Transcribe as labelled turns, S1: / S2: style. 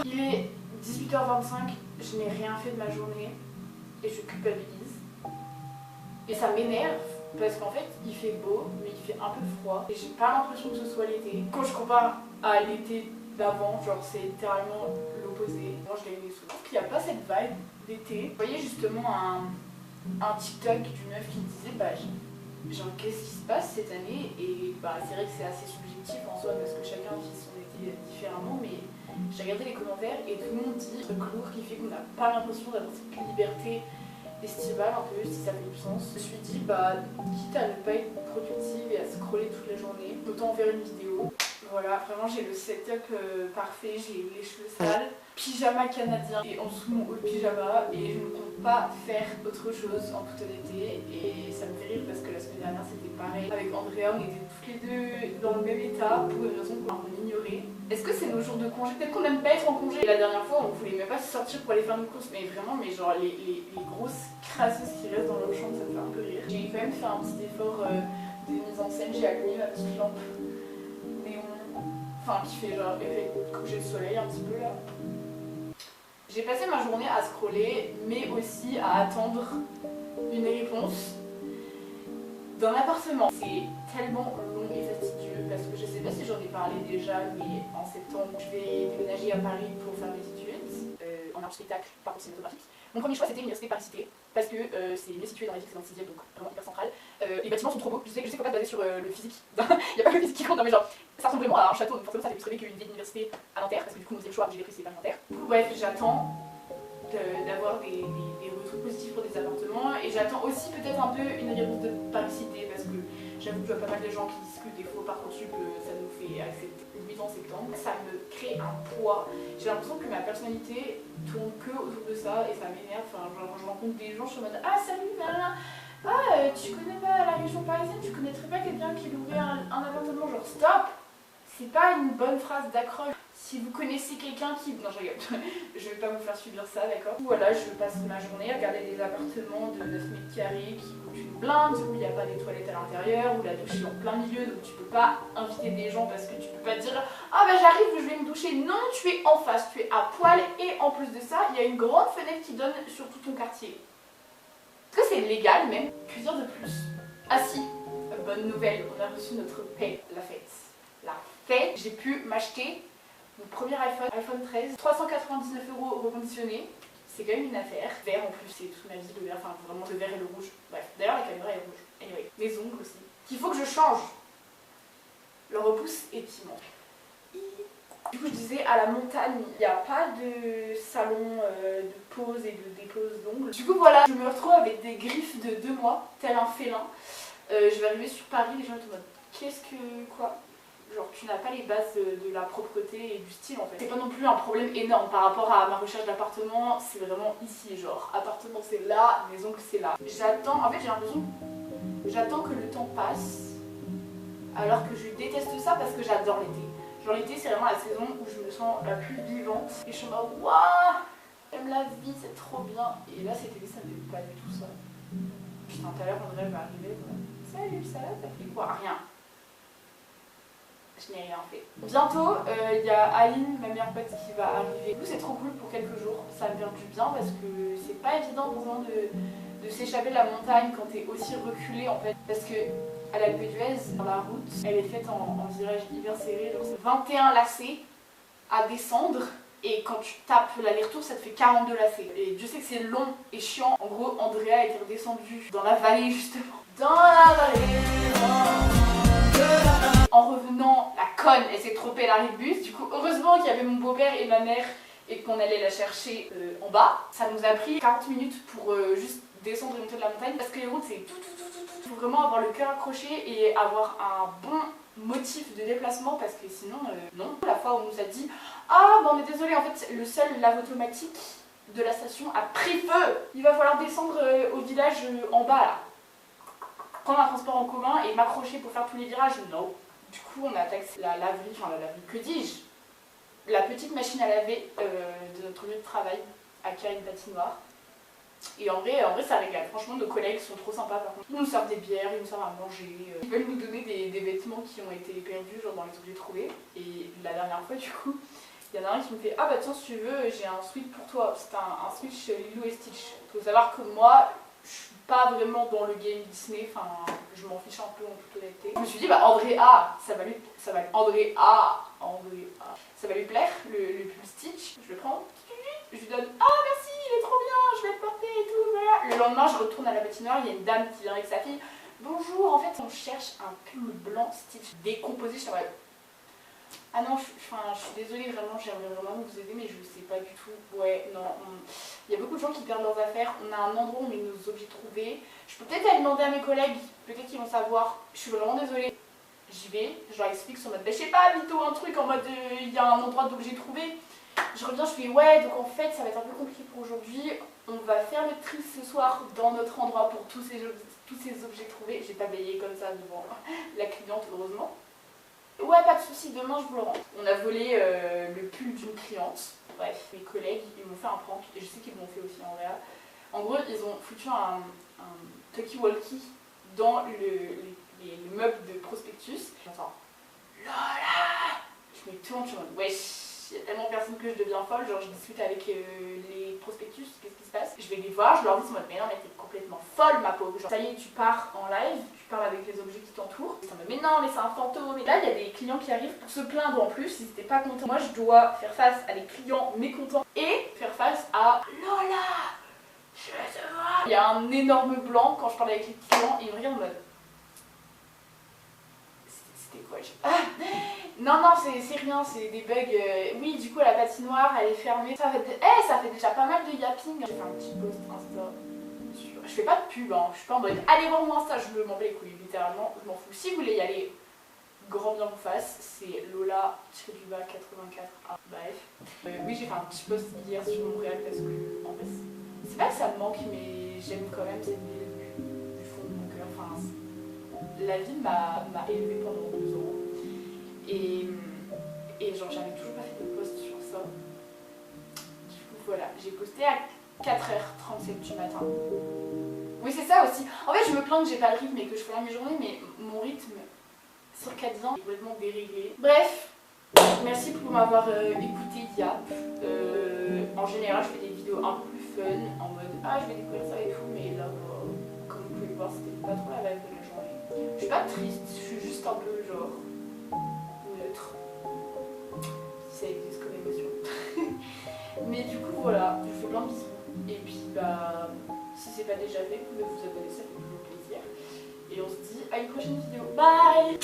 S1: Il est 18h25, je n'ai rien fait de ma journée et je culpabilise. Et ça m'énerve parce qu'en fait il fait beau mais il fait un peu froid et j'ai pas l'impression que ce soit l'été. Quand je compare à l'été d'avant, genre c'est littéralement l'opposé. Moi je l'ai aimé souvent. Il n'y a pas cette vibe d'été. Vous voyez justement un TikTok d'une meuf qui disait bah genre qu'est-ce qui se passe cette année, et bah c'est vrai que c'est assez subjectif en soi parce que chacun vit son été différemment, mais j'ai regardé les commentaires et tout le monde dit le lourd qui fait qu'on n'a pas l'impression d'avoir cette liberté estivale un peu, si ça fait du sens. Je me suis dit bah quitte à ne pas être productive et à scroller toute la journée, autant en faire une vidéo. Voilà, vraiment j'ai le setup parfait, j'ai les cheveux sales, pyjama canadien et en dessous mon haut pyjama, et je ne compte pas faire autre chose en toute honnêteté. Et ça me fait rire parce que la semaine dernière c'était pareil avec Andrea, on était toutes les deux dans le même état pour une raison qu'on ignorait. Est-ce que c'est nos jours de congé? Peut-être qu'on n'aime pas être en congé. Et la dernière fois on voulait même pas sortir pour aller faire une course, mais vraiment mais genre les grosses crasseuses qui restent dans leur chambre, ça me fait un peu rire. J'ai quand même fait un petit effort de mise en scène, j'ai allumé ma petite lampe néon, enfin qui fait genre effet coucher de soleil un petit peu là. J'ai passé ma journée à scroller, mais aussi à attendre une réponse d'un appartement. C'est tellement long et fastidieux parce que je sais pas si j'en ai parlé déjà, mais en septembre je vais déménager à Paris pour faire mes études en art spectacle par contre cinématographique. Mon premier choix c'était l'université Paris-Cité parce que c'est mieux situé dans la ville, c'est dans le 6ème, donc vraiment hyper central. Les bâtiments sont trop beaux, je sais qu'il faut pas se baser sur le physique, il n'y a pas que le physique qui compte, non mais genre ça ressemble vraiment à un château, donc forcément ça fait plus rêver qu'une vieille université à Nanterre, parce que du coup mon deuxième choix j'ai pris c'est Paris Nanterre. Bref, j'attends d'avoir des retours positifs pour des appartements, et j'attends aussi peut-être un peu une réponse de Paris-Cité parce que j'avoue qu'il y a pas mal de gens qui disent que des faux Parcoursup ça nous fait accepter 8 en septembre. Ça me crée un poids, j'ai l'impression que ma personnalité tourne que autour de ça et ça m'énerve. Enfin, genre, je rencontre des gens, je suis en mode ah salut, nanana. Ah, tu connais pas la région parisienne, tu connaîtrais pas quelqu'un qui louerait un appartement? Genre stop, c'est pas une bonne phrase d'accroche. Si vous connaissez quelqu'un qui... Non, je rigole, je vais pas vous faire subir ça, d'accord? Voilà, je passe ma journée à regarder des appartements de 9 mètres carrés qui coûtent une blinde, où il n'y a pas des toilettes à l'intérieur, où la douche est en plein milieu, donc tu peux pas inviter des gens parce que tu peux pas dire ah bah j'arrive, je vais me doucher. Non, tu es en face, tu es à poil, et en plus de ça, il y a une grande fenêtre qui donne sur tout ton quartier. Est-ce que c'est légal même? Que dire de plus? Ah si, bonne nouvelle, on a reçu notre paie, la fête. La fête, j'ai pu m'acheter mon premier iPhone 13, 399 € reconditionné. C'est quand même une affaire. Vert en plus, c'est toute ma vie le vert, enfin vraiment le vert et le rouge. Bref, d'ailleurs la caméra est rouge. Anyway, mes ongles aussi. Qu'il faut que je change. Le repousse est immense. Du coup je disais à la montagne, il n'y a pas de salon de pose et de dépose d'ongles. Du coup voilà, je me retrouve avec des griffes de 2 mois, tel un félin. Je vais arriver sur Paris, les gens sont en mode qu'est-ce que quoi? Genre tu n'as pas les bases de la propreté et du style en fait. C'est pas non plus un problème énorme par rapport à ma recherche d'appartement, c'est vraiment ici, genre appartement c'est là, maison c'est là. J'attends, en fait j'ai l'impression, j'attends que le temps passe, alors que je déteste ça parce que j'adore l'été. Genre l'été c'est vraiment la saison où je me sens la plus vivante et je suis en mode waouh, j'aime la vie, c'est trop bien. Et là cet été ça ne fait pas du tout ça. Putain tout à l'heure André va arriver, salut ça va, t'as fait quoi? Rien. Je n'ai rien fait. Bientôt, il y a Aline, ma meilleure pote, qui va arriver. Du coup, c'est trop cool pour quelques jours. Ça me fait du bien parce que c'est pas évident pour moi de s'échapper de la montagne quand t'es aussi reculé en fait. Parce que à l'Alpe d'Huez, la route, elle est faite en virage hyper serré. Genre c'est 21 lacets à descendre. Et quand tu tapes l'aller-retour, ça te fait 42 lacets. Et je sais que c'est long et chiant. En gros, Andrea était redescendue dans la vallée justement. Dans la vallée. En revenant, la conne, elle s'est trompée à l'arrêt de bus. Du coup, heureusement qu'il y avait mon beau-père et ma mère et qu'on allait la chercher en bas. Ça nous a pris 40 minutes pour juste descendre et monter de la montagne parce que les routes, c'est tout. Il faut vraiment avoir le cœur accroché et avoir un bon motif de déplacement parce que sinon, non. La fois où on nous a dit ah, bon, on est désolé, en fait, le seul lave automatique de la station a pris feu. Il va falloir descendre au village en bas là. Prendre un transport en commun et m'accrocher pour faire tous les virages, non. Du coup, on a taxé la laverie, que dis-je? La petite machine à laver de notre lieu de travail à une patinoire. Et en vrai, ça régale. Franchement, nos collègues sont trop sympas par contre. Ils nous servent des bières, ils nous servent à manger. Ils veulent nous donner des vêtements qui ont été perdus, genre dans les objets trouvés. Et la dernière fois, du coup, il Il y en a un qui me fait ah bah tiens si tu veux j'ai un sweat pour toi. C'était un sweat chez Lilo et Stitch. Faut savoir que moi je suis pas vraiment dans le game Disney, enfin je m'en fiche un peu en toute honnêteté. Je me suis dit bah Andrea ça va lui ça va lui plaire le pull Stitch. Je le prends, je lui donne ah merci il est trop bien je vais le porter et tout voilà. Le lendemain je retourne à la patinoire, il y a une dame qui vient avec sa fille. Bonjour, en fait on cherche un pull blanc Stitch décomposé. Je suis en mode ah non, je suis désolée, vraiment, j'aimerais vraiment vous aider, mais je sais pas du tout. Ouais, non, il y a beaucoup de gens qui perdent leurs affaires. On a un endroit où on met nos objets trouvés. Je peux peut-être aller demander à mes collègues, peut-être qu'ils vont savoir. Je suis vraiment désolée. J'y vais, je leur explique sur mode, bah, je sais pas, Vito, un truc en mode, il y a un endroit d'objets trouvés. Je reviens, je fais, ouais, donc en fait, ça va être un peu compliqué pour aujourd'hui. On va faire le tri ce soir dans notre endroit pour tous ces objets trouvés. J'ai pas baillé comme ça devant la cliente, heureusement. Ouais, pas de soucis, demain je vous le rends. On a volé le pull d'une cliente. Bref, mes collègues, ils m'ont fait un prank, et je sais qu'ils l'ont fait aussi en réel. En gros, ils ont foutu un talkie-walkie dans les meubles de prospectus. J'entends Lola. Je me tourne, je me dis wesh, il y a tellement de personnes que je deviens folle. Genre, je discute avec les prospectus, qu'est-ce qui se passe? Je vais les voir, je leur dis, mais non, mais t'es complètement folle, ma pauvre. Genre, ça y est, tu pars en live, tu parles avec les objets qui t'entourent. Ça me mais non, mais c'est un fantôme. Et là, il y a des clients qui arrivent pour se plaindre en plus, ils étaient pas contents. Moi, je dois faire face à des clients mécontents et faire face à Lola, je te vois. Il y a un énorme blanc quand je parle avec les clients et ils me regardent en mode. C'était quoi non, non, c'est rien, c'est des bugs. Oui, du coup, la patinoire, elle est fermée. Ça fait déjà pas mal de yapping. J'ai fait un petit post Insta. Je fais pas de pub, hein. Je suis pas en mode allez voir mon Insta, je m'en bats les couilles, littéralement, je m'en fous. Si vous voulez y aller, grand bien vous fasse, c'est Lola-84. Ah, bref. Oui, j'ai fait un petit post hier sur Montréal parce que, en fait, c'est pas que ça me manque, mais j'aime quand même cette ville du fond de mon cœur. Enfin, la ville m'a élevée pendant 2 ans. Et genre j'avais toujours pas fait de post sur ça. Du coup voilà, j'ai posté à 4h37 du matin. Oui c'est ça aussi. En fait je me plains que j'ai pas le rythme et que je fais la mi-journée, mais mon rythme circadien est complètement déréglé. Bref, merci pour m'avoir écouté Yap. En général je fais des vidéos un peu plus fun, en mode ah je vais découvrir ça et tout, mais là comme vous pouvez le voir c'était pas trop la vibe de la journée. Je suis pas triste, je suis juste un peu genre neutre. Si ça existe comme émotion. Mais du coup voilà, je vous fais plein de bisous. Et puis bah si c'est pas déjà fait, vous pouvez vous abonner, ça fait toujours plaisir. Et on se dit à une prochaine vidéo. Bye.